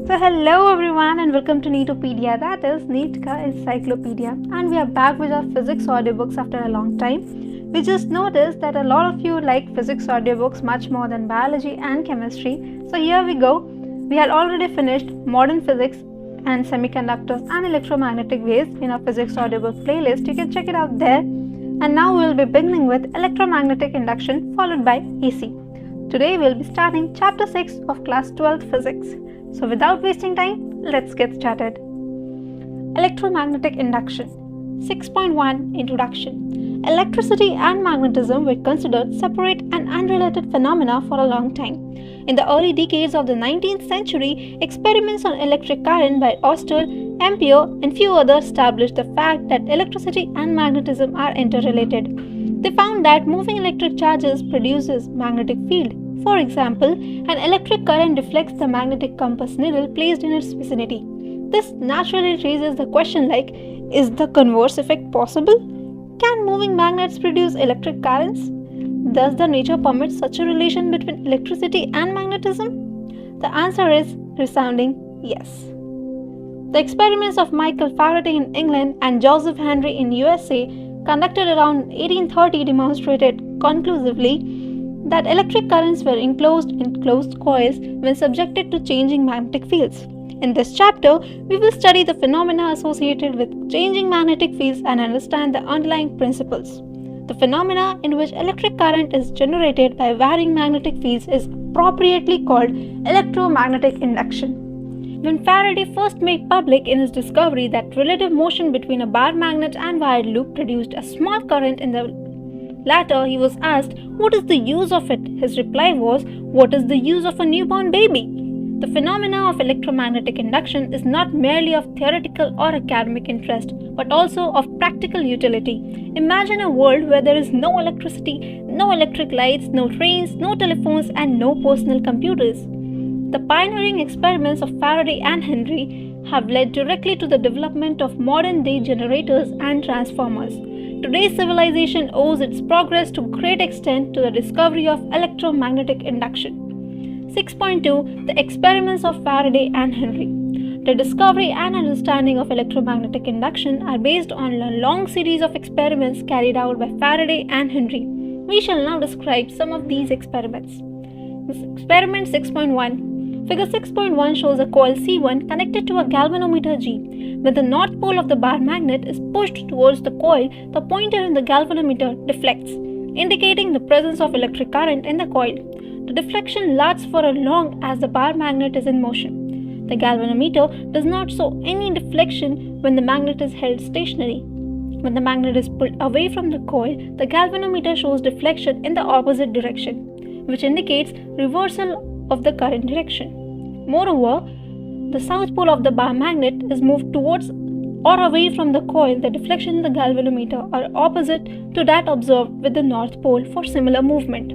So hello everyone and welcome to Neetopedia, that is Neetka Encyclopedia, and we are back with our physics audiobooks after a long time. We just noticed that a lot of you like physics audiobooks much more than biology and chemistry. So here we go. We had already finished modern physics and semiconductors and electromagnetic waves in our physics audiobook playlist. You can check it out there. And now we will be beginning with electromagnetic induction followed by AC. Today we will be starting chapter 6 of class 12 physics. So without wasting time, let's get started. Electromagnetic induction. 6.1 Introduction. Electricity and magnetism were considered separate and unrelated phenomena for a long time. In the early decades of the 19th century, experiments on electric current by Auster, Ampere, and few others established the fact that electricity and magnetism are interrelated. They found that moving electric charges produces magnetic field. For example, an electric current deflects the magnetic compass needle placed in its vicinity. This naturally raises the question like, is the converse effect possible? Can moving magnets produce electric currents? Does the nature permit such a relation between electricity and magnetism? The answer is resounding yes. The experiments of Michael Faraday in England and Joseph Henry in USA conducted around 1830 demonstrated conclusively that electric currents were enclosed in closed coils when subjected to changing magnetic fields. In this chapter, we will study the phenomena associated with changing magnetic fields and understand the underlying principles. The phenomena in which electric current is generated by varying magnetic fields is appropriately called electromagnetic induction. When Faraday first made public in his discovery that relative motion between a bar magnet and wired loop produced a small current in the latter, he was asked, "What is the use of it?" His reply was, "What is the use of a newborn baby?" The phenomena of electromagnetic induction is not merely of theoretical or academic interest, but also of practical utility. Imagine a world where there is no electricity, no electric lights, no trains, no telephones, and no personal computers. The pioneering experiments of Faraday and Henry have led directly to the development of modern-day generators and transformers. Today's civilization owes its progress to a great extent to the discovery of electromagnetic induction. 6.2 The experiments of Faraday and Henry. The discovery and understanding of electromagnetic induction are based on a long series of experiments carried out by Faraday and Henry. We shall now describe some of these experiments. Experiment 6.1. Figure 6.1 shows a coil C1 connected to a galvanometer G. When the north pole of the bar magnet is pushed towards the coil, the pointer in the galvanometer deflects, indicating the presence of electric current in the coil. The deflection lasts for as long as the bar magnet is in motion. The galvanometer does not show any deflection when the magnet is held stationary. When the magnet is pulled away from the coil, the galvanometer shows deflection in the opposite direction, which indicates reversal of the current direction. Moreover, the south pole of the bar magnet is moved towards or away from the coil. The deflection in the galvanometer are opposite to that observed with the north pole for similar movement.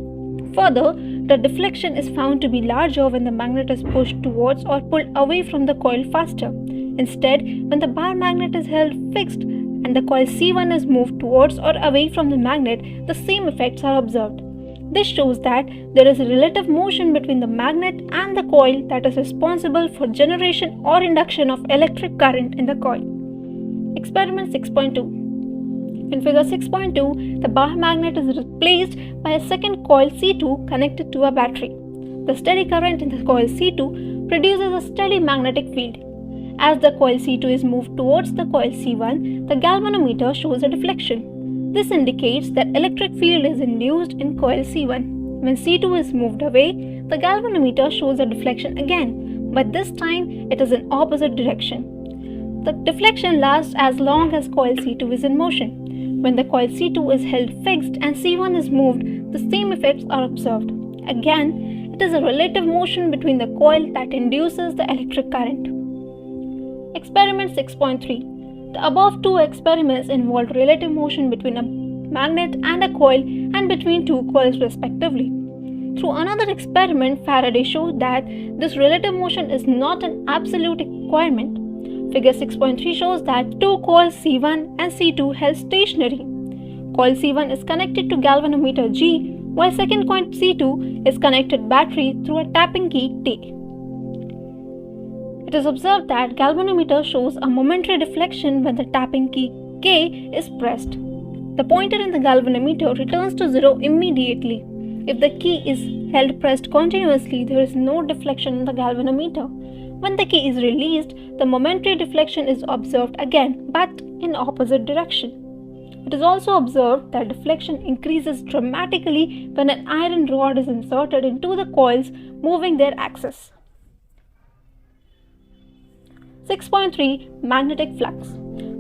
Further, the deflection is found to be larger when the magnet is pushed towards or pulled away from the coil faster. Instead, when the bar magnet is held fixed and the coil C1 is moved towards or away from the magnet, the same effects are observed. This shows that there is a relative motion between the magnet and the coil that is responsible for generation or induction of electric current in the coil. Experiment 6.2. In figure 6.2, the bar magnet is replaced by a second coil C2 connected to a battery. The steady current in the coil C2 produces a steady magnetic field. As the coil C2 is moved towards the coil C1, the galvanometer shows a deflection. This indicates that electric field is induced in coil C1. When C2 is moved away, the galvanometer shows a deflection again, but this time it is in opposite direction. The deflection lasts as long as coil C2 is in motion. When the coil C2 is held fixed and C1 is moved, the same effects are observed. Again, it is a relative motion between the coil that induces the electric current. Experiment 6.3. The above two experiments involved relative motion between a magnet and a coil and between two coils respectively. Through another experiment, Faraday showed that this relative motion is not an absolute requirement. Figure 6.3 shows that two coils C1 and C2 held stationary. Coil C1 is connected to galvanometer G, while second coil C2 is connected battery through a tapping key T. It is observed that galvanometer shows a momentary deflection when the tapping key K is pressed. The pointer in the galvanometer returns to 0 immediately. If the key is held pressed continuously, there is no deflection in the galvanometer. When the key is released, the momentary deflection is observed again, but in opposite direction. It is also observed that deflection increases dramatically when an iron rod is inserted into the coils, moving their axis. 6.3 Magnetic flux.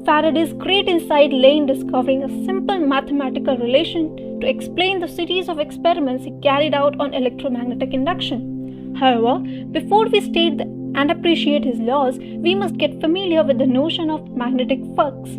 Faraday's great insight lay in discovering a simple mathematical relation to explain the series of experiments he carried out on electromagnetic induction. However, before we state and appreciate his laws, we must get familiar with the notion of magnetic flux.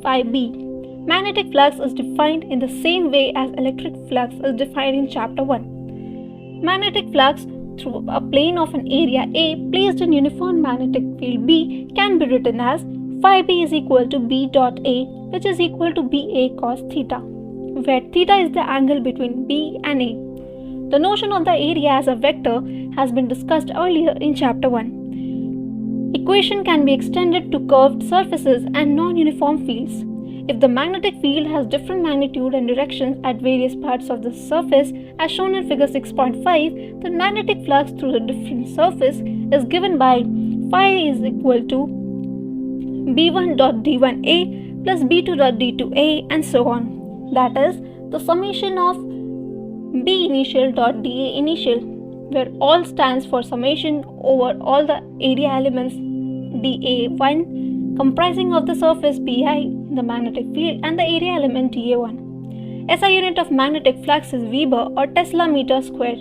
5b. Magnetic flux is defined in the same way as electric flux is defined in Chapter 1. Magnetic flux through a plane of an area A placed in uniform magnetic field B can be written as phi B is equal to B dot A, which is equal to BA cos theta, where theta is the angle between B and A. The notion of the area as a vector has been discussed earlier in Chapter 1. Equation can be extended to curved surfaces and non-uniform fields. If the magnetic field has different magnitude and directions at various parts of the surface, as shown in figure 6.5, the magnetic flux through the different surface is given by phi is equal to B1.D1A plus B2.D2A and so on. That is the summation of B initial dot dA initial, where all stands for summation over all the area elements dA1 comprising of the surface Pi, the magnetic field, and the area element dA1. SI unit of magnetic flux is Weber or Tesla meter square.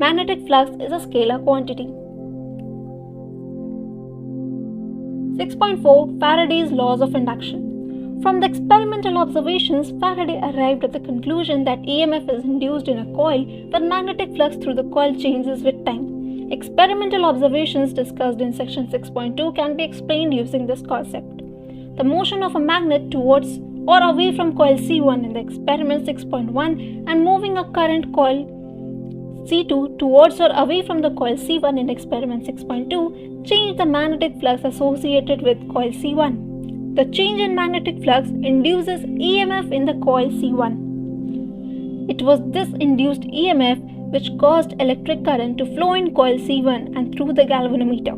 Magnetic flux is a scalar quantity. 6.4 Faraday's laws of induction. From the experimental observations, Faraday arrived at the conclusion that EMF is induced in a coil when magnetic flux through the coil changes with time. Experimental observations discussed in section 6.2 can be explained using this concept. The motion of a magnet towards or away from coil C1 in the experiment 6.1 and moving a current coil C2 towards or away from the coil C1 in experiment 6.2 changed the magnetic flux associated with coil C1. The change in magnetic flux induces EMF in the coil C1. It was this induced EMF which caused electric current to flow in coil C1 and through the galvanometer.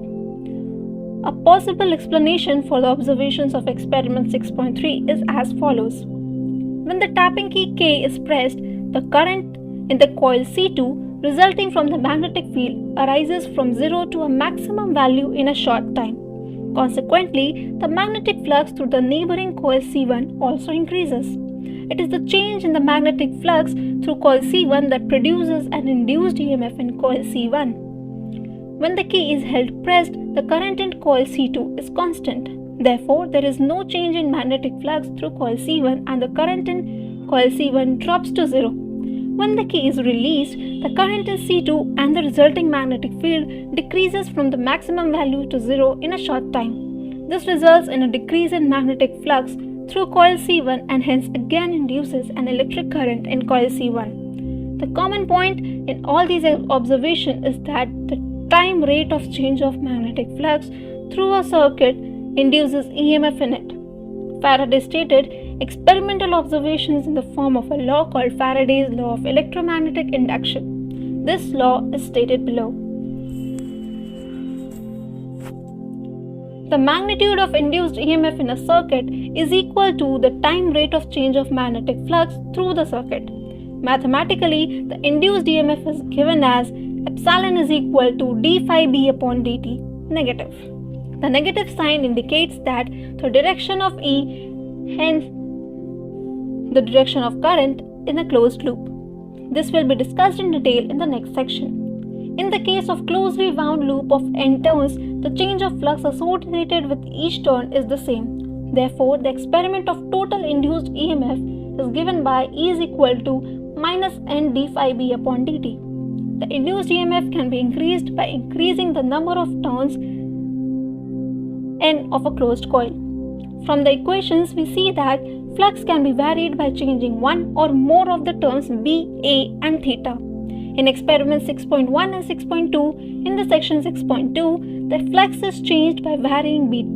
A possible explanation for the observations of experiment 6.3 is as follows. When the tapping key K is pressed, the current in the coil C2 resulting from the magnetic field arises from 0 to a maximum value in a short time. Consequently, the magnetic flux through the neighboring coil C1 also increases. It is the change in the magnetic flux through coil C1 that produces an induced EMF in coil C1. When the key is held pressed, the current in coil C2 is constant. Therefore, there is no change in magnetic flux through coil C1 and the current in coil C1 drops to 0. When the key is released, the current in C2 and the resulting magnetic field decreases from the maximum value to 0 in a short time. This results in a decrease in magnetic flux through coil C1 and hence again induces an electric current in coil C1. The common point in all these observations is that the time rate of change of magnetic flux through a circuit induces EMF in it. Faraday stated experimental observations in the form of a law called Faraday's law of electromagnetic induction. This law is stated below. The magnitude of induced EMF in a circuit is equal to the time rate of change of magnetic flux through the circuit. Mathematically, the induced EMF is given as epsilon is equal to d phi b upon dt negative. The negative sign indicates that the direction of E, hence the direction of current in a closed loop. This will be discussed in detail in the next section. In the case of closely wound loop of n turns, the change of flux associated with each turn is the same. Therefore, the experiment of total induced EMF is given by E is equal to minus n d phi b upon dt. The induced EMF can be increased by increasing the number of turns n of a closed coil. From the equations, we see that flux can be varied by changing one or more of the terms B, A, and theta. In experiment 6.1 and 6.2, in the section 6.2, the flux is changed by varying beat.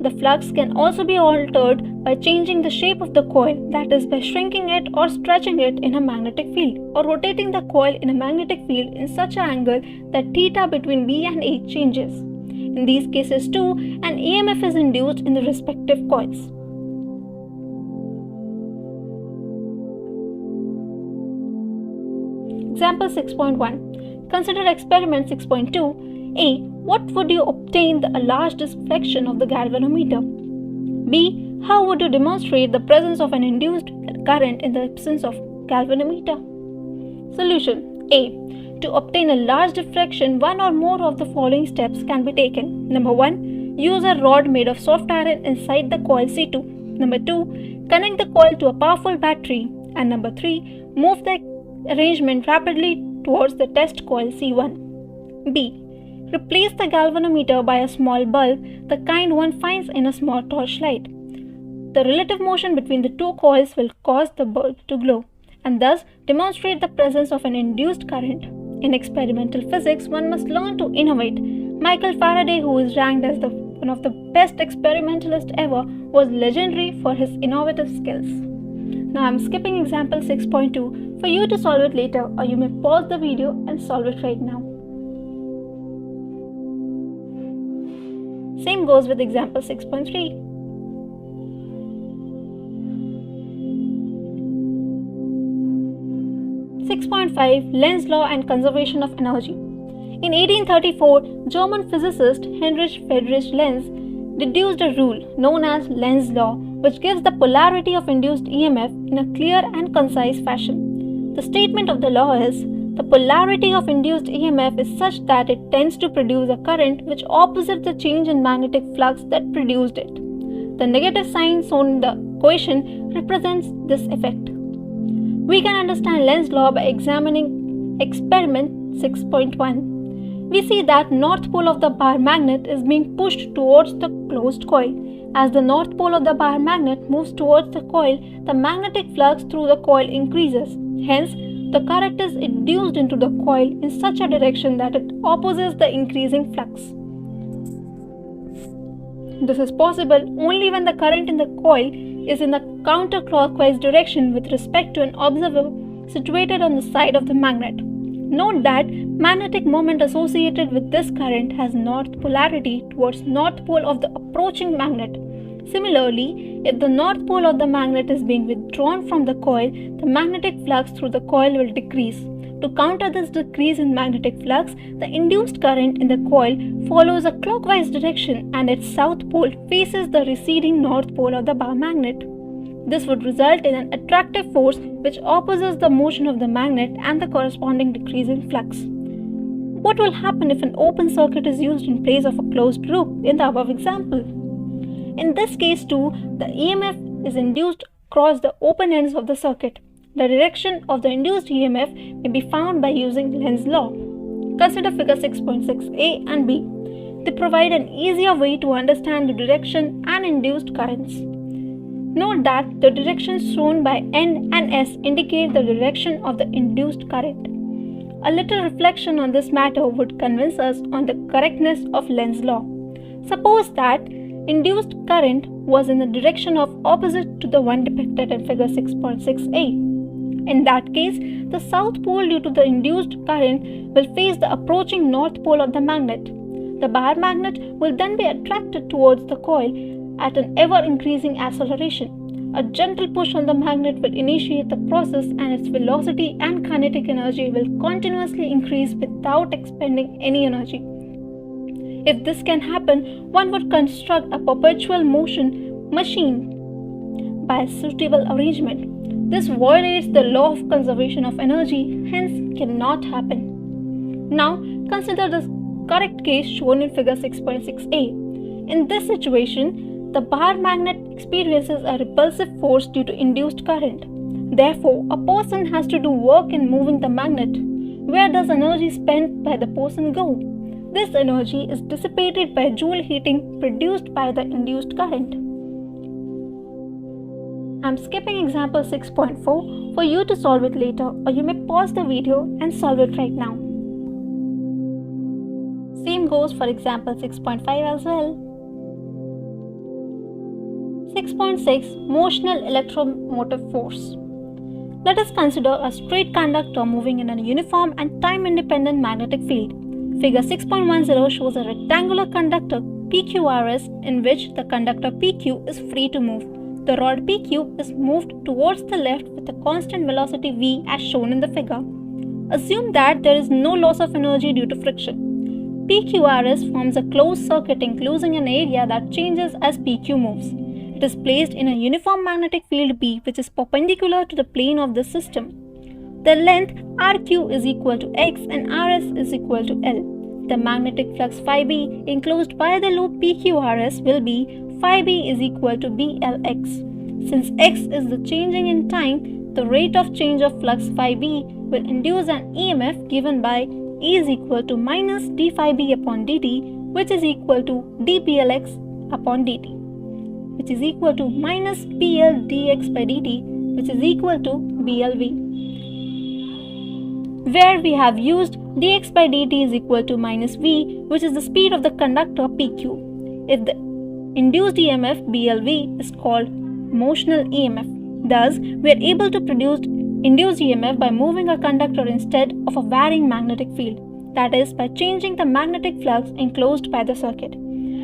The flux can also be altered by changing the shape of the coil, that is by shrinking it or stretching it in a magnetic field, or rotating the coil in a magnetic field in such an angle that theta between B and A changes. In these cases too, an EMF is induced in the respective coils. Example 6.1. Consider experiment 6.2. A. What would you obtain the large deflection of the galvanometer? B. How would you demonstrate the presence of an induced current in the absence of galvanometer? Solution. A. To obtain a large diffraction, one or more of the following steps can be taken. Number 1. Use a rod made of soft iron inside the coil C2. Number 2. Connect the coil to a powerful battery. And number 3. Move the arrangement rapidly towards the test coil C1. B. Replace the galvanometer by a small bulb, the kind one finds in a small torchlight. The relative motion between the two coils will cause the bulb to glow, and thus demonstrate the presence of an induced current. In experimental physics, one must learn to innovate. Michael Faraday, who is ranked as one of the best experimentalists ever, was legendary for his innovative skills. Now I am skipping example 6.2 for you to solve it later, or you may pause the video and solve it right now. Same goes with example 6.3. Lenz law and conservation of energy. In 1834, German physicist Heinrich Friedrich Lenz deduced a rule known as Lenz law, which gives the polarity of induced EMF in a clear and concise fashion. The statement of the law is, the polarity of induced EMF is such that it tends to produce a current which opposites the change in magnetic flux that produced it. The negative sign shown in the equation represents this effect. We can understand Lenz's law by examining experiment 6.1. We see that north pole of the bar magnet is being pushed towards the closed coil. As the north pole of the bar magnet moves towards the coil, the magnetic flux through the coil increases. Hence, the current is induced into the coil in such a direction that it opposes the increasing flux. This is possible only when the current in the coil is in the counterclockwise direction with respect to an observer situated on the side of the magnet. Note that magnetic moment associated with this current has north polarity towards north pole of the approaching magnet. Similarly, if the north pole of the magnet is being withdrawn from the coil, the magnetic flux through the coil will decrease. To counter this decrease in magnetic flux, the induced current in the coil follows a clockwise direction and its south pole faces the receding north pole of the bar magnet. This would result in an attractive force which opposes the motion of the magnet and the corresponding decrease in flux. What will happen if an open circuit is used in place of a closed loop in the above example? In this case too, the EMF is induced across the open ends of the circuit. The direction of the induced EMF may be found by using Lenz's law. Consider figure 6.6a and b. They provide an easier way to understand the direction and induced currents. Note that the directions shown by N and S indicate the direction of the induced current. A little reflection on this matter would convince us on the correctness of Lenz's law. Suppose that induced current was in the direction of opposite to the one depicted in figure 6.6a. In that case, the south pole due to the induced current will face the approaching north pole of the magnet. The bar magnet will then be attracted towards the coil at an ever-increasing acceleration. A gentle push on the magnet will initiate the process and its velocity and kinetic energy will continuously increase without expending any energy. If this can happen, one would construct a perpetual motion machine by a suitable arrangement. This violates the law of conservation of energy, hence cannot happen. Now, consider the correct case shown in figure 6.6a. In this situation, the bar magnet experiences a repulsive force due to induced current. Therefore, a person has to do work in moving the magnet. Where does energy spent by the person go? This energy is dissipated by joule heating produced by the induced current. I'm skipping example 6.4 for you to solve it later, or you may pause the video and solve it right now. Same goes for example 6.5 as well. 6.6 Motional electromotive force. Let us consider a straight conductor moving in a uniform and time-independent magnetic field. Figure 6.10 shows a rectangular conductor PQRS in which the conductor PQ is free to move. The rod PQ is moved towards the left with a constant velocity v as shown in the figure. Assume that there is no loss of energy due to friction. PQRS forms a closed circuit enclosing an area that changes as PQ moves. It is placed in a uniform magnetic field B which is perpendicular to the plane of the system. The length RQ is equal to x and RS is equal to L. The magnetic flux phi B enclosed by the loop PQRS will be phi B is equal to BLX. Since x is the changing in time, the rate of change of flux phi B will induce an EMF given by E is equal to minus d phi B upon dt, which is equal to dBLX upon dt, which is equal to minus PL dx by dt, which is equal to BLV, where we have used dx by dt is equal to minus v, which is the speed of the conductor PQ. If the induced EMF BLV is called motional EMF. Thus, we are able to produce induced EMF by moving a conductor instead of a varying magnetic field, that is, by changing the magnetic flux enclosed by the circuit.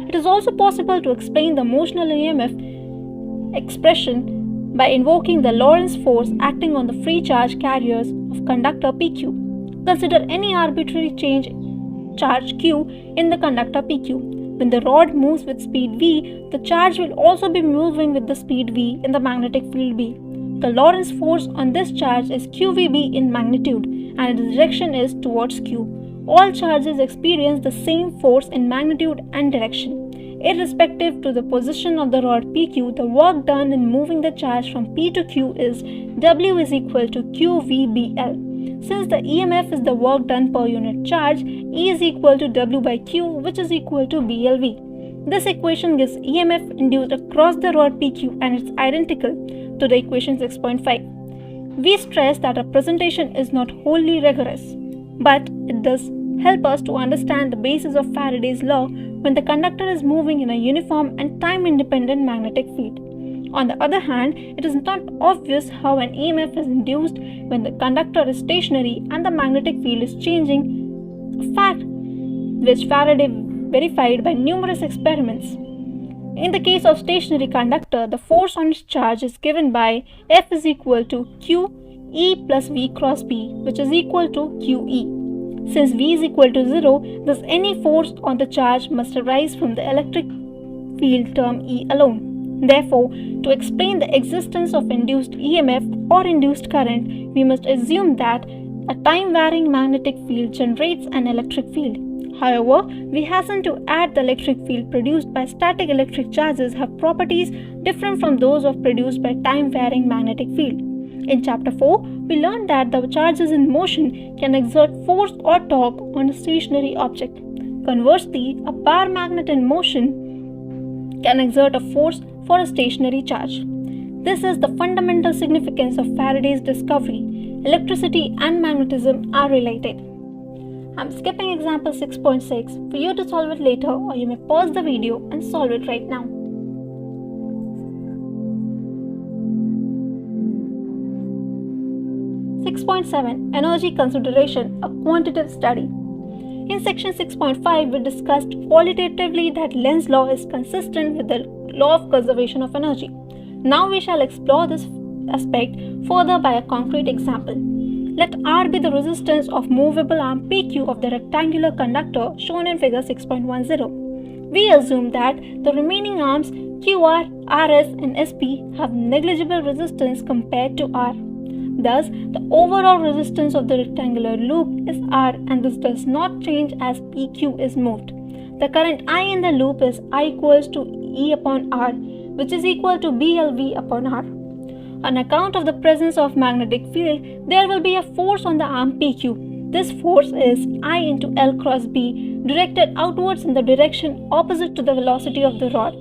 It is also possible to explain the motional EMF expression by invoking the Lorentz force acting on the free charge carriers of conductor PQ. Consider any arbitrary charge Q in the conductor PQ. When the rod moves with speed v, the charge will also be moving with the speed v in the magnetic field B. The Lorentz force on this charge is QVB in magnitude and its direction is towards Q. All charges experience the same force in magnitude and direction. Irrespective to the position of the rod PQ, the work done in moving the charge from P to Q is W is equal to QVBL. Since the EMF is the work done per unit charge, E is equal to W by Q, which is equal to BLV. This equation gives EMF induced across the rod PQ and it's identical to the equation 6.5. We stress that our presentation is not wholly rigorous, but it does help us to understand the basis of Faraday's law when the conductor is moving in a uniform and time-independent magnetic field. On the other hand, it is not obvious how an EMF is induced when the conductor is stationary and the magnetic field is changing, a fact which Faraday verified by numerous experiments. In the case of stationary conductor, the force on its charge is given by F is equal to Q E plus V cross B, which is equal to QE. Since V is equal to 0, thus any force on the charge must arise from the electric field term E alone. Therefore, to explain the existence of induced EMF or induced current, we must assume that a time-varying magnetic field generates an electric field. However, we hasten to add the electric field produced by static electric charges have properties different from those of produced by time-varying magnetic field. In Chapter 4, we learned that the charges in motion can exert force or torque on a stationary object. Conversely, a bar magnet in motion can exert a force for a stationary charge. This is the fundamental significance of Faraday's discovery. Electricity and magnetism are related. I'm skipping example 6.6 for you to solve it later, or you may pause the video and solve it right now. Energy consideration, a quantitative study. In section 6.5, we discussed qualitatively that Lenz's law is consistent with the law of conservation of energy. Now we shall explore this aspect further by a concrete example. Let R be the resistance of movable arm PQ of the rectangular conductor shown in figure 6.10. We assume that the remaining arms QR, RS and SP have negligible resistance compared to R. Thus, the overall resistance of the rectangular loop is R and this does not change as PQ is moved. The current I in the loop is I equals to E upon R, which is equal to BLV upon R. On account of the presence of magnetic field, there will be a force on the arm PQ. This force is I into L cross B, directed outwards in the direction opposite to the velocity of the rod.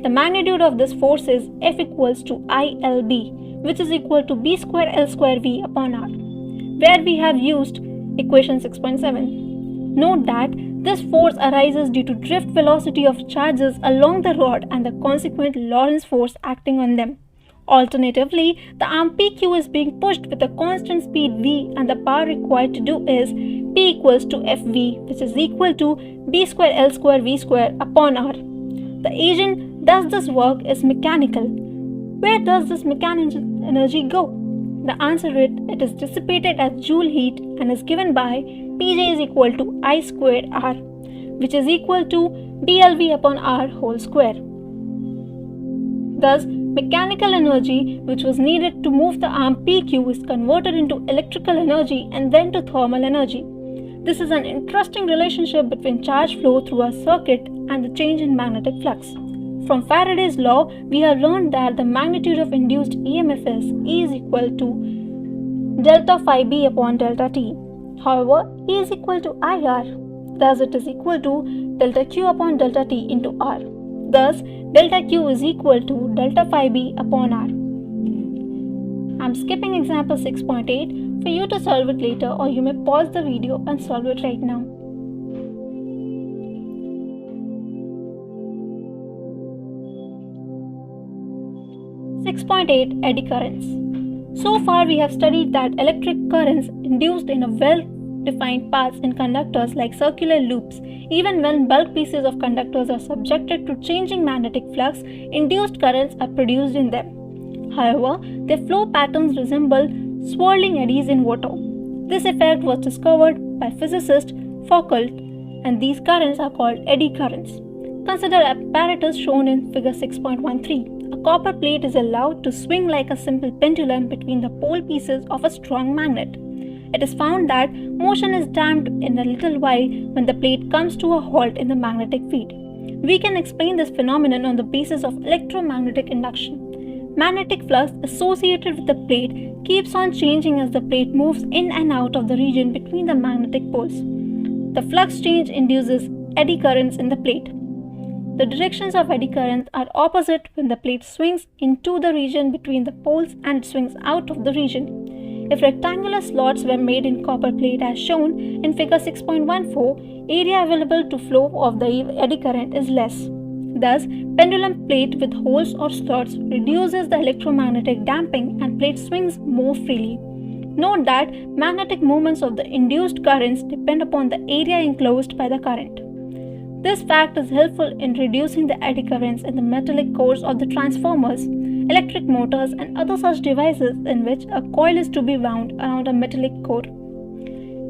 The magnitude of this force is F equals to ILB, which is equal to B square L square V upon R, where we have used equation 6.7. Note that this force arises due to drift velocity of charges along the rod and the consequent Lorentz force acting on them. Alternatively, the arm PQ is being pushed with a constant speed V, and the power required to do is P equals to FV, which is equal to B square L square V square upon R. The agent does this work is mechanical. Where does this mechanical energy go? The answer is it is dissipated as joule heat and is given by Pj is equal to I squared R, which is equal to BLV upon R whole square. Thus, mechanical energy which was needed to move the arm PQ is converted into electrical energy and then to thermal energy. This is an interesting relationship between charge flow through a circuit and the change in magnetic flux. From Faraday's law, we have learned that the magnitude of induced EMF is E is equal to delta phi B upon delta T. However, E is equal to IR, thus it is equal to delta Q upon delta T into R. Thus, delta Q is equal to delta phi B upon R. I am skipping example 6.8 for you to solve it later, or you may pause the video and solve it right now. Eddy currents. So far we have studied that electric currents induced in a well-defined paths in conductors like circular loops. Even when bulk pieces of conductors are subjected to changing magnetic flux, induced currents are produced in them. However, their flow patterns resemble swirling eddies in water. This effect was discovered by physicist Foucault, and these currents are called eddy currents. Consider apparatus shown in figure 6.13. A copper plate is allowed to swing like a simple pendulum between the pole pieces of a strong magnet. It is found that motion is damped in a little while when the plate comes to a halt in the magnetic field. We can explain this phenomenon on the basis of electromagnetic induction. Magnetic flux associated with the plate keeps on changing as the plate moves in and out of the region between the magnetic poles. The flux change induces eddy currents in the plate. The directions of eddy currents are opposite when the plate swings into the region between the poles and swings out of the region. If rectangular slots were made in copper plate as shown in figure 6.14, area available to flow of the eddy current is less. Thus, pendulum plate with holes or slots reduces the electromagnetic damping and plate swings more freely. Note that magnetic moments of the induced currents depend upon the area enclosed by the current. This fact is helpful in reducing the eddy currents in the metallic cores of the transformers, electric motors, and other such devices in which a coil is to be wound around a metallic core.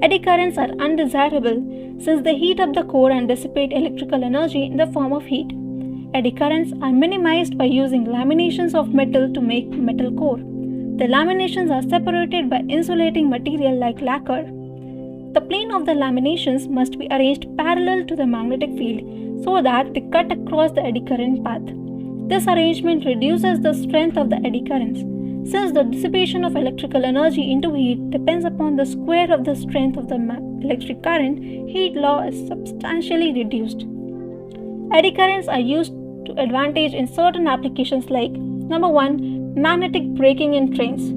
Eddy currents are undesirable since they heat up the core and dissipate electrical energy in the form of heat. Eddy currents are minimized by using laminations of metal to make metal core. The laminations are separated by insulating material like lacquer. The plane of the laminations must be arranged parallel to the magnetic field so that they cut across the eddy current path. This arrangement reduces the strength of the eddy currents. Since the dissipation of electrical energy into heat depends upon the square of the strength of the electric current, heat loss is substantially reduced. Eddy currents are used to advantage in certain applications like number 1. Magnetic braking in trains.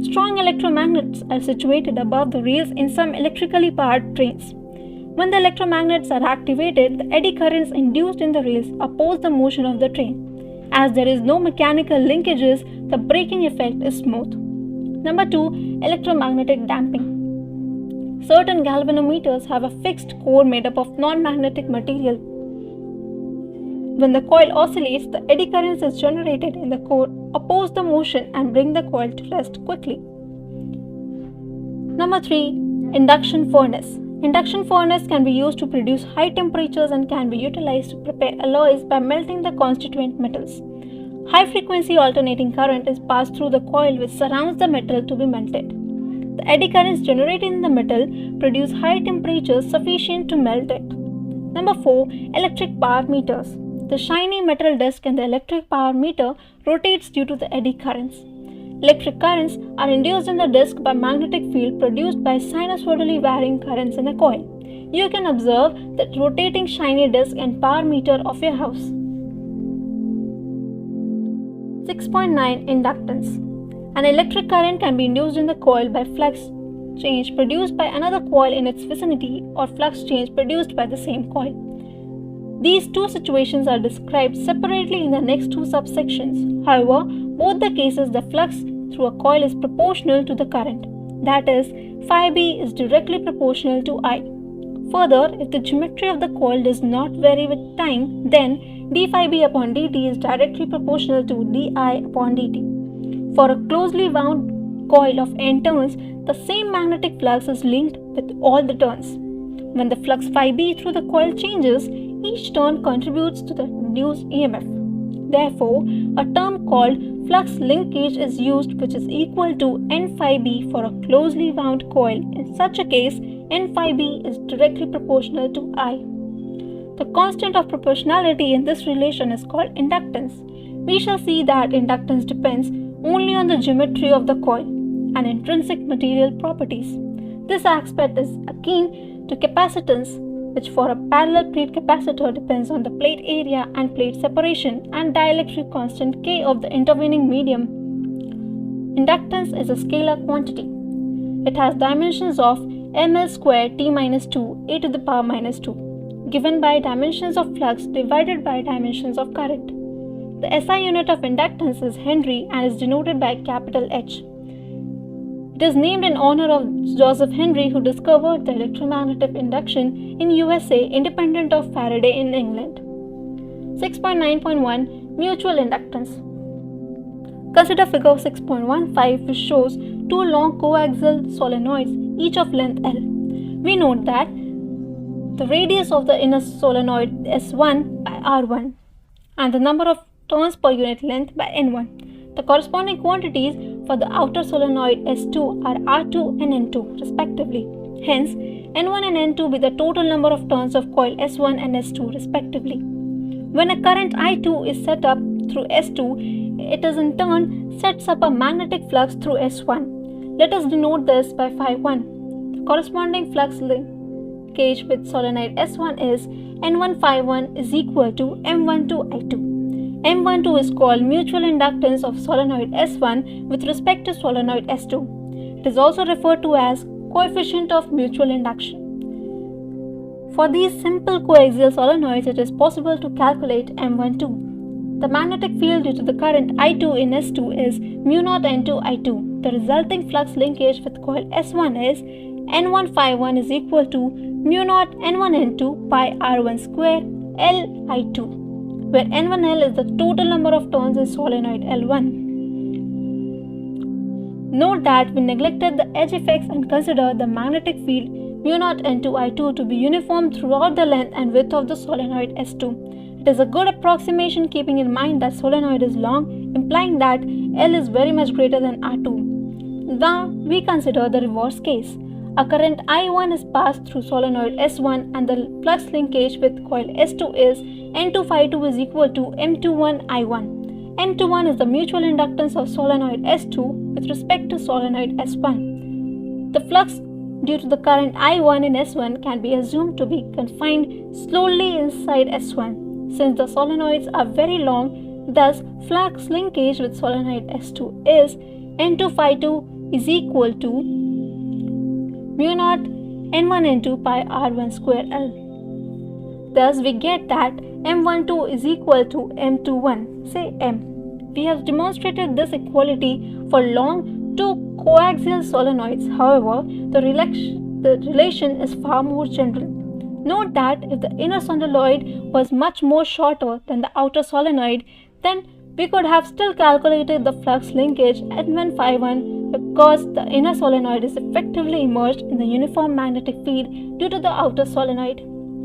Strong electromagnets are situated above the rails in some electrically powered trains. When the electromagnets are activated, the eddy currents induced in the rails oppose the motion of the train. As there is no mechanical linkages, the braking effect is smooth. Number 2. Electromagnetic damping. Certain galvanometers have a fixed core made up of non-magnetic material. When the coil oscillates, the eddy currents is generated in the core oppose the motion and bring the coil to rest quickly. Number 3. Induction furnace. Induction furnace can be used to produce high temperatures and can be utilized to prepare alloys by melting the constituent metals. High frequency alternating current is passed through the coil which surrounds the metal to be melted. The eddy currents generated in the metal produce high temperatures sufficient to melt it. Number 4. Electric power meters. The shiny metal disc in the electric power meter rotates due to the eddy currents. Electric currents are induced in the disc by magnetic field produced by sinusoidally varying currents in a coil. You can observe the rotating shiny disc and power meter of your house. 6.9 Inductance. An electric current can be induced in the coil by flux change produced by another coil in its vicinity or flux change produced by the same coil. These two situations are described separately in the next two subsections. However, both the cases the flux through a coil is proportional to the current. That is, phi b is directly proportional to I. Further, if the geometry of the coil does not vary with time, then d phi b upon dt is directly proportional to di upon dt. For a closely wound coil of n turns, the same magnetic flux is linked with all the turns. When the flux phi b through the coil changes, each turn contributes to the induced EMF. Therefore, a term called flux linkage is used, which is equal to n phi b for a closely wound coil. In such a case, n phi b is directly proportional to I. The constant of proportionality in this relation is called inductance. We shall see that inductance depends only on the geometry of the coil and intrinsic material properties. This aspect is akin to capacitance, which for a parallel plate capacitor depends on the plate area and plate separation and dielectric constant K of the intervening medium. Inductance is a scalar quantity. It has dimensions of ml square t minus 2 a to the power minus 2, given by dimensions of flux divided by dimensions of current. The SI unit of inductance is Henry and is denoted by capital H. It is named in honor of Joseph Henry, who discovered the electromagnetic induction in USA independent of Faraday in England. 6.9.1 Mutual inductance. Consider figure 6.15, which shows two long coaxial solenoids, each of length L. We note that the radius of the inner solenoid is S1 by R1 and the number of turns per unit length by N1. The corresponding quantities for the outer solenoid S2 are R2 and N2 respectively. Hence, N1 and N2 be the total number of turns of coil S1 and S2 respectively. When a current I2 is set up through S2, it is in turn sets up a magnetic flux through S1. Let us denote this by phi1. The corresponding flux linkage with solenoid S1 is N1 phi1 is equal to M12 I2. M12 is called mutual inductance of solenoid S1 with respect to solenoid S2. It is also referred to as coefficient of mutual induction. For these simple coaxial solenoids, it is possible to calculate M12. The magnetic field due to the current I2 in S2 is mu0 N2 I2. The resulting flux linkage with coil S1 is N1 phi1 is equal to mu0 N1 N2 pi R1 square L I2, where N1L is the total number of turns in solenoid L1. Note that we neglected the edge effects and consider the magnetic field mu0 N2 I2 to be uniform throughout the length and width of the solenoid S2. It is a good approximation, keeping in mind that solenoid is long, implying that L is very much greater than R2. Now we consider the reverse case. A current I1 is passed through solenoid S1 and the flux linkage with coil S2 is N2 phi2 is equal to M21 I1. M21 is the mutual inductance of solenoid S2 with respect to solenoid S1. The flux due to the current I1 in S1 can be assumed to be confined slowly inside S1. Since the solenoids are very long, thus flux linkage with solenoid S2 is N2 phi2 is equal to mu0 N1 N2 pi R1 square L. Thus we get that M12 is equal to M21, say M. We have demonstrated this equality for long two coaxial solenoids. However, the relation is far more general. Note that if the inner solenoid was much more shorter than the outer solenoid, then we could have still calculated the flux linkage N1 phi1 because the inner solenoid is effectively immersed in the uniform magnetic field due to the outer solenoid.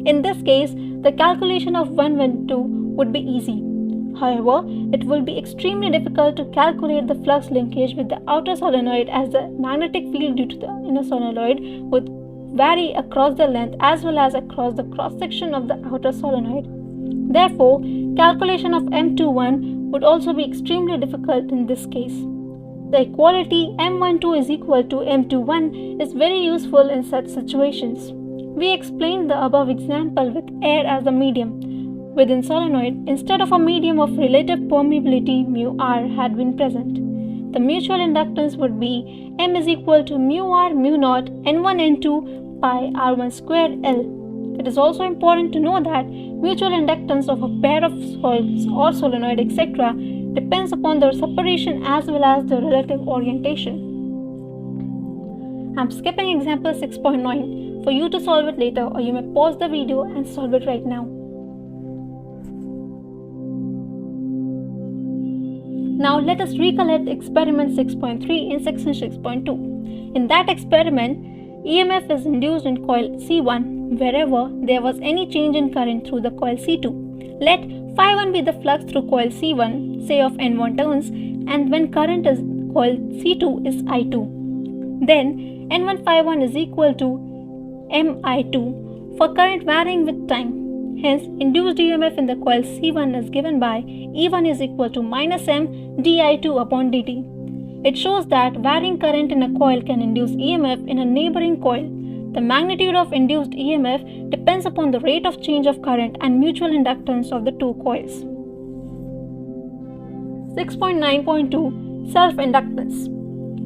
In this case, the calculation of 1 and 2 would be easy. However, it will be extremely difficult to calculate the flux linkage with the outer solenoid, as the magnetic field due to the inner solenoid would vary across the length as well as across the cross-section of the outer solenoid. Therefore, calculation of M21 would also be extremely difficult in this case. The equality M12 is equal to M21 is very useful in such situations. We explained the above example with air as the medium. within solenoid instead of a medium of relative permeability mu r had been present. The mutual inductance would be M is equal to mu r mu naught N1 N2 pi R1 square L. It is also important to know that mutual inductance of a pair of coils or solenoid etc. depends upon their separation as well as their relative orientation. I am skipping example 6.9 for you to solve it later, or you may pause the video and solve it right now. Now let us recollect experiment 6.3 in section 6.2. In that experiment, EMF is induced in coil C1 wherever there was any change in current through the coil C2. Let Phi1 be the flux through coil C1, say of N1 turns, and when current is coil C2 is I2. Then N1 Phi1 is equal to Mi2 for current varying with time. Hence, induced EMF in the coil C1 is given by E1 is equal to minus M di2 upon dt. It shows that varying current in a coil can induce EMF in a neighboring coil. The magnitude of induced EMF depends upon the rate of change of current and mutual inductance of the two coils. 6.9.2 Self-inductance.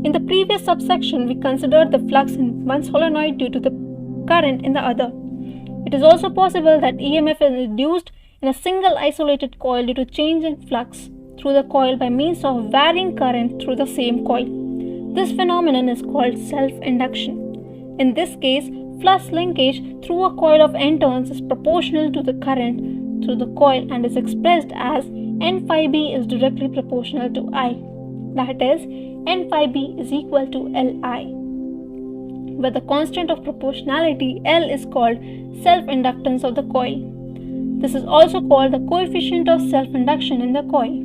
In the previous subsection, we considered the flux in one solenoid due to the current in the other. It is also possible that EMF is induced in a single isolated coil due to change in flux through the coil by means of varying current through the same coil. This phenomenon is called self-induction. In this case, flux linkage through a coil of N turns is proportional to the current through the coil and is expressed as N phi B is directly proportional to I. That is, N phi B is equal to Li, where the constant of proportionality L is called self-inductance of the coil. This is also called the coefficient of self-induction in the coil.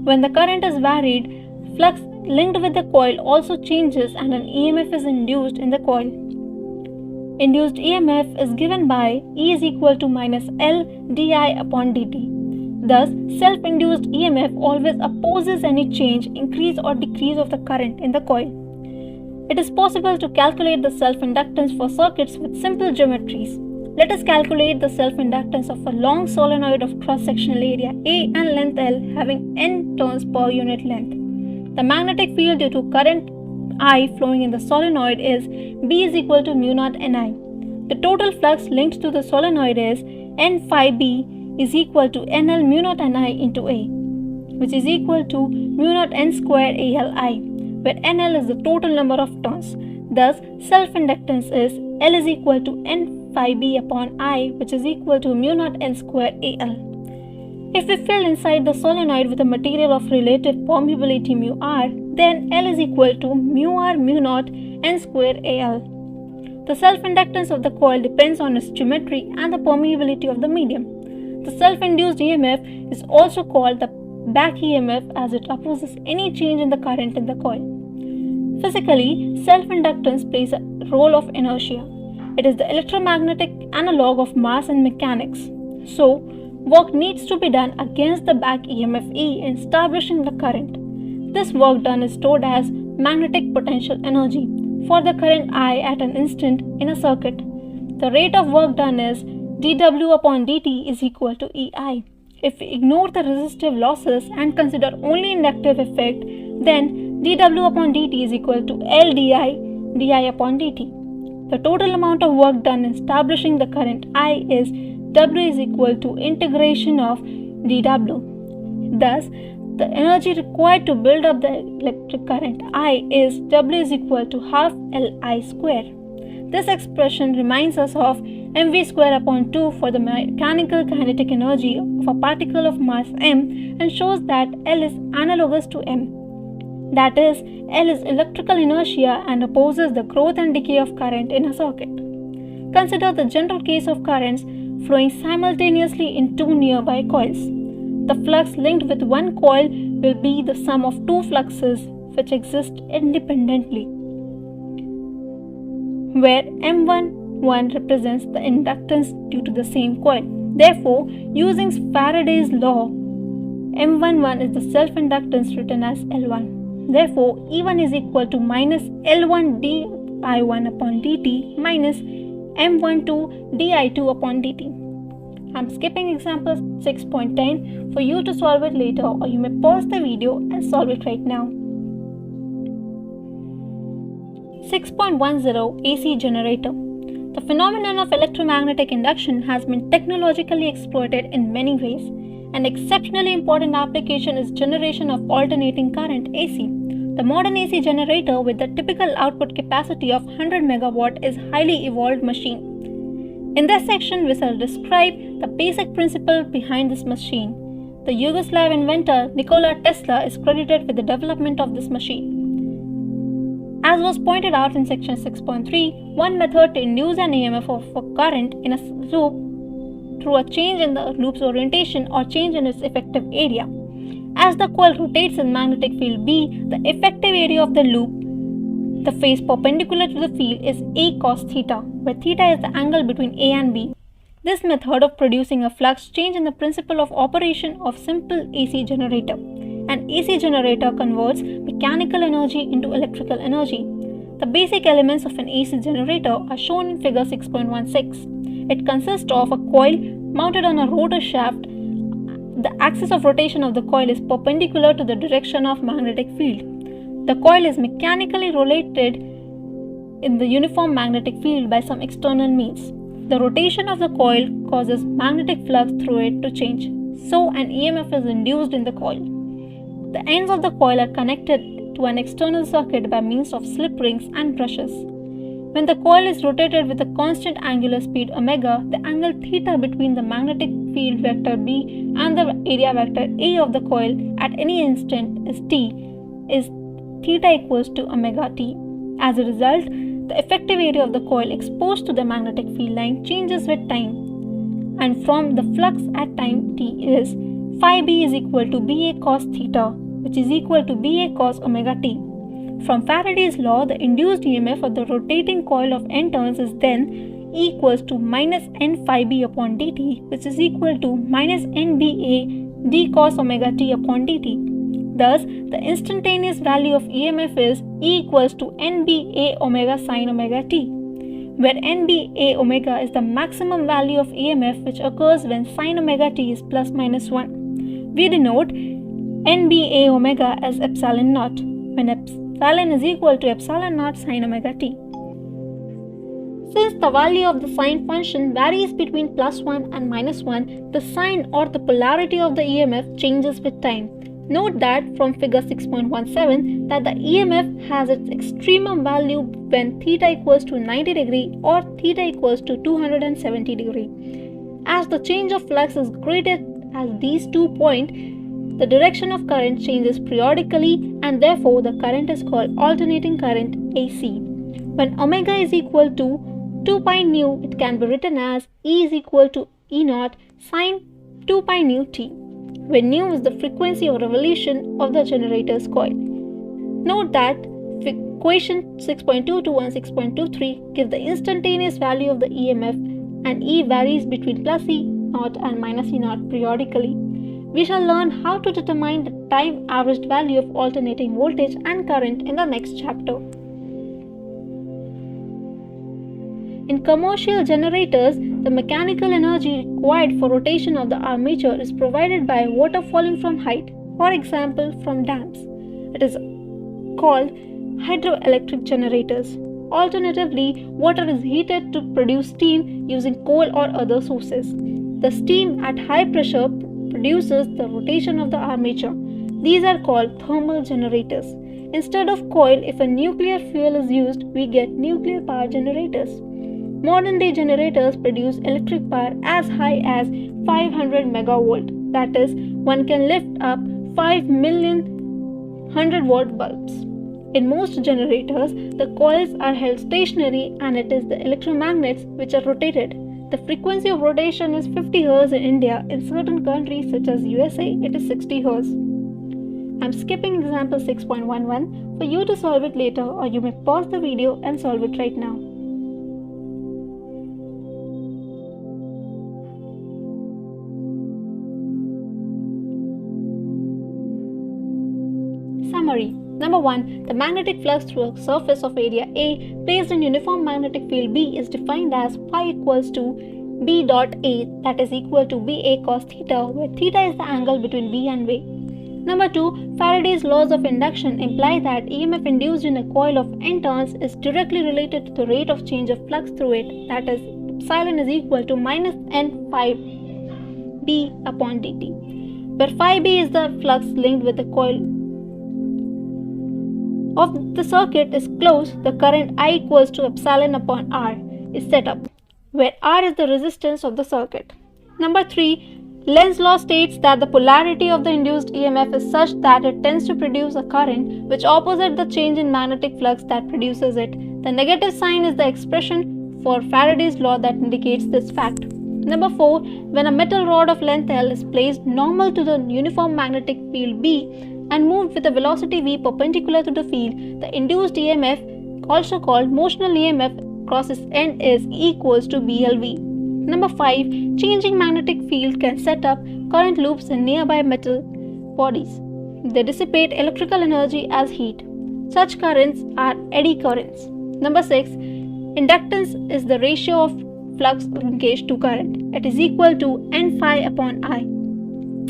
When the current is varied, flux linked with the coil also changes and an EMF is induced in the coil. Induced EMF is given by E is equal to minus L di upon dt. Thus, self-induced EMF always opposes any change, increase or decrease of the current in the coil. It is possible to calculate the self-inductance for circuits with simple geometries. Let us calculate the self-inductance of a long solenoid of cross-sectional area A and length L having N turns per unit length. The magnetic field due to current I flowing in the solenoid is B is equal to mu naught Ni. The total flux linked to the solenoid is N phi B is equal to NL mu naught Ni into A, which is equal to mu naught N square ALI, where NL is the total number of turns. Thus, self-inductance is L is equal to N phi B upon I, which is equal to mu naught N square AL. If we fill inside the solenoid with a material of relative permeability mu R, then L is equal to mu R mu naught N square AL. The self-inductance of the coil depends on its geometry and the permeability of the medium. The self-induced EMF is also called the back EMF as it opposes any change in the current in the coil. Physically, self-inductance plays a role of inertia. It is the electromagnetic analog of mass in mechanics. So, work needs to be done against the back EMF E in establishing the current. This work done is stored as magnetic potential energy for the current I at an instant in a circuit. The rate of work done is dW upon dt is equal to EI. If we ignore the resistive losses and consider only inductive effect, then dW upon dt is equal to LdI upon dt. The total amount of work done in establishing the current I is W is equal to integration of dW. Thus, the energy required to build up the electric current I is W is equal to half Li square. This expression reminds us of mv square upon 2 for the mechanical kinetic energy of a particle of mass m and shows that L is analogous to m. That is, L is electrical inertia and opposes the growth and decay of current in a circuit. Consider the general case of currents flowing simultaneously in two nearby coils. The flux linked with one coil will be the sum of two fluxes which exist independently, where M11 represents the inductance due to the same coil. Therefore, using Faraday's law, M11 is the self-inductance written as L1. Therefore, E1 is equal to minus L1 di1 upon dt minus M12 di2 upon dt. I'm skipping example 6.10 for you to solve it later, or you may pause the video and solve it right now. 6.10 AC generator. The phenomenon of electromagnetic induction has been technologically exploited in many ways. An exceptionally important application is generation of alternating current AC. The modern AC generator with the typical output capacity of 100 MW is a highly evolved machine. In this section, we shall describe the basic principle behind this machine. The Yugoslav inventor Nikola Tesla is credited with the development of this machine. As was pointed out in section 6.3, one method to induce an EMF of a current in a loop through a change in the loop's orientation or change in its effective area. As the coil rotates in magnetic field B, the effective area of the loop, the phase perpendicular to the field, is A cos theta, where theta is the angle between A and B. This method of producing a flux changes in the principle of operation of simple AC generator. An AC generator converts mechanical energy into electrical energy. The basic elements of an AC generator are shown in figure 6.16. It consists of a coil mounted on a rotor shaft. The axis of rotation of the coil is perpendicular to the direction of magnetic field. The coil is mechanically rotated in the uniform magnetic field by some external means. The rotation of the coil causes magnetic flux through it to change, so an EMF is induced in the coil. The ends of the coil are connected to an external circuit by means of slip rings and brushes. When the coil is rotated with a constant angular speed omega, the angle theta between the magnetic field vector B and the area vector A of the coil at any instant is t, is theta equals to omega t. As a result, the effective area of the coil exposed to the magnetic field line changes with time, and from the flux at time t is phi b is equal to Ba cos theta, which is equal to Ba cos omega t. From Faraday's law, the induced EMF of the rotating coil of n turns is then equals to minus n phi b upon dt, which is equal to minus nba d cos omega t upon dt. Thus, the instantaneous value of EMF is E equals to nba omega sin omega t, where nba omega is the maximum value of EMF which occurs when sin omega t is plus minus 1. We denote nba omega as epsilon naught, when epsilon is equal to epsilon naught sin omega t. Since the value of the sine function varies between plus 1 and minus 1, the sign or the polarity of the EMF changes with time. Note that from figure 6.17 that the EMF has its extremum value when theta equals to 90 degree or theta equals to 270 degree. As the change of flux is greater at these 2 points, the direction of current changes periodically, and therefore the current is called alternating current AC. When omega is equal to 2 pi nu, it can be written as E is equal to E naught sine 2 pi nu t, where nu is the frequency of revolution of the generator's coil. Note that equation 6.22 and 6.23 give the instantaneous value of the EMF, and E varies between plus E naught and minus E naught periodically. We shall learn how to determine the time averaged value of alternating voltage and current in the next chapter. In commercial generators, the mechanical energy required for rotation of the armature is provided by water falling from height, for example from dams. It is called hydroelectric generators. Alternatively, water is heated to produce steam using coal or other sources. The steam at high pressure produces the rotation of the armature. These are called thermal generators. Instead of coil, if a nuclear fuel is used, we get nuclear power generators. Modern day generators produce electric power as high as 500 megavolt, that is, one can lift up 5 million 100-watt bulbs. In most generators, the coils are held stationary and it is the electromagnets which are rotated. The frequency of rotation is 50 Hz in India. In certain countries such as USA, it is 60 Hz. I'm skipping example 6.11 for you to solve it later, or you may pause the video and solve it right now. Summary. Number 1. The magnetic flux through a surface of area A placed in uniform magnetic field B is defined as phi equals to B dot A, that is equal to BA cos theta, where theta is the angle between B and A. Number 2, Faraday's laws of induction imply that EMF induced in a coil of n turns is directly related to the rate of change of flux through it, that is, epsilon is equal to minus n phi B upon dt, where phi B is the flux linked with the coil of the circuit is closed. The current I equals to epsilon upon R is set up, where R is the resistance of the circuit. Number 3, Lenz law states that the polarity of the induced EMF is such that it tends to produce a current which opposite the change in magnetic flux that produces it. The negative sign is the expression for Faraday's law that indicates this fact. Number 4, when a metal rod of length L is placed normal to the uniform magnetic field B and moved with a velocity v perpendicular to the field, the induced EMF, also called motional EMF across its end, is equals to BLV. Number 5, changing magnetic field can set up current loops in nearby metal bodies. They dissipate electrical energy as heat. Such currents are eddy currents. Number 6, inductance is the ratio of flux linkage to current. It is equal to n phi upon I.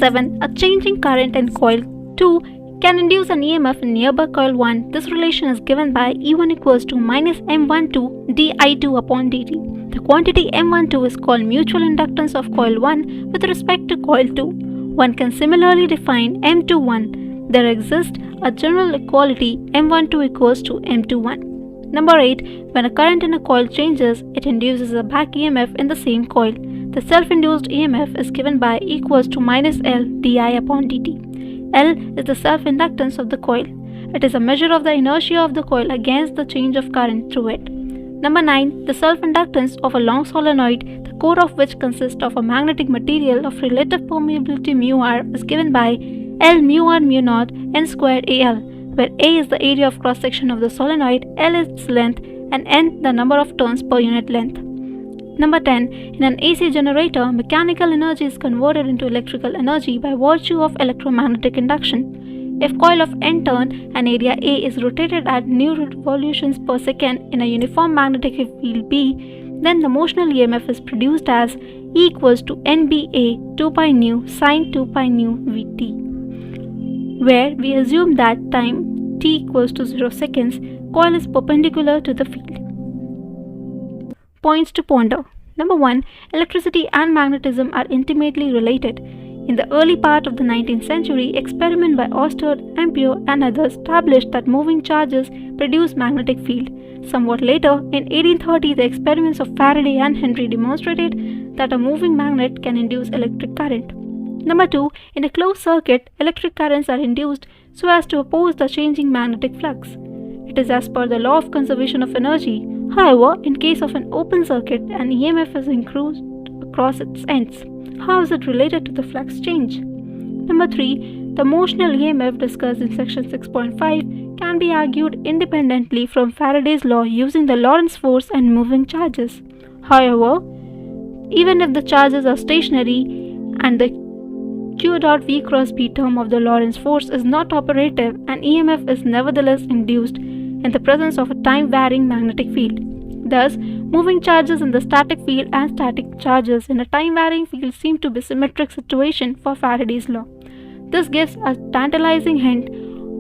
7, a changing current in coil 2 can induce an EMF in nearby coil 1. This relation is given by E1 equals to minus M12 di2 upon dt. The quantity M12 is called mutual inductance of coil 1 with respect to coil 2. One can similarly define M21. There exists a general equality M12 equals to M21. Number 8, when a current in a coil changes, it induces a back EMF in the same coil. The self-induced EMF is given by E equals to minus L di upon dt. L is the self-inductance of the coil. It is a measure of the inertia of the coil against the change of current through it. Number 9, the self-inductance of a long solenoid, the core of which consists of a magnetic material of relative permeability μr, is given by L mu r mu naught n squared Al, where A is the area of cross-section of the solenoid, L is its length, and n the number of turns per unit length. Number 10, in an AC generator, mechanical energy is converted into electrical energy by virtue of electromagnetic induction. If coil of n turn and area A is rotated at new revolutions per second in a uniform magnetic field B, then the motional EMF is produced as E equals to NBA 2 pi nu sine 2 pi nu Vt, where we assume that time t equals to 0 seconds, coil is perpendicular to the field. Points to ponder. Number 1, electricity and magnetism are intimately related. In the early part of the 19th century, experiment by Oersted, Ampere and others established that moving charges produce magnetic field. Somewhat later, in 1830, the experiments of Faraday and Henry demonstrated that a moving magnet can induce electric current. Number 2, in a closed circuit, electric currents are induced so as to oppose the changing magnetic flux. It is as per the law of conservation of energy. However, in case of an open circuit, an EMF is increased across its ends. How is it related to the flux change? Number 3, the motional EMF discussed in section 6.5 can be argued independently from Faraday's law using the Lorentz force and moving charges. However, even if the charges are stationary and the Q dot V cross B term of the Lorentz force is not operative, an EMF is nevertheless induced in the presence of a time-varying magnetic field. Thus, moving charges in the static field and static charges in a time-varying field seem to be symmetric situation for Faraday's law. This gives a tantalizing hint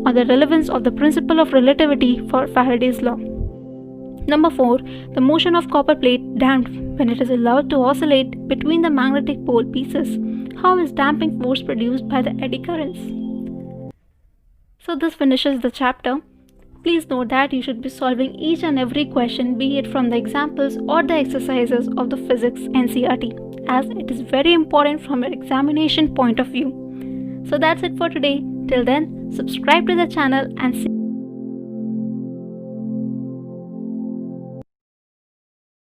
on the relevance of the principle of relativity for Faraday's law. Number 4, the motion of copper plate damped when it is allowed to oscillate between the magnetic pole pieces. How is damping force produced by the eddy currents? So this finishes the chapter. Please note that you should be solving each and every question, be it from the examples or the exercises of the physics NCERT, as it is very important from your examination point of view. So that's it for today. Till then, subscribe to the channel and see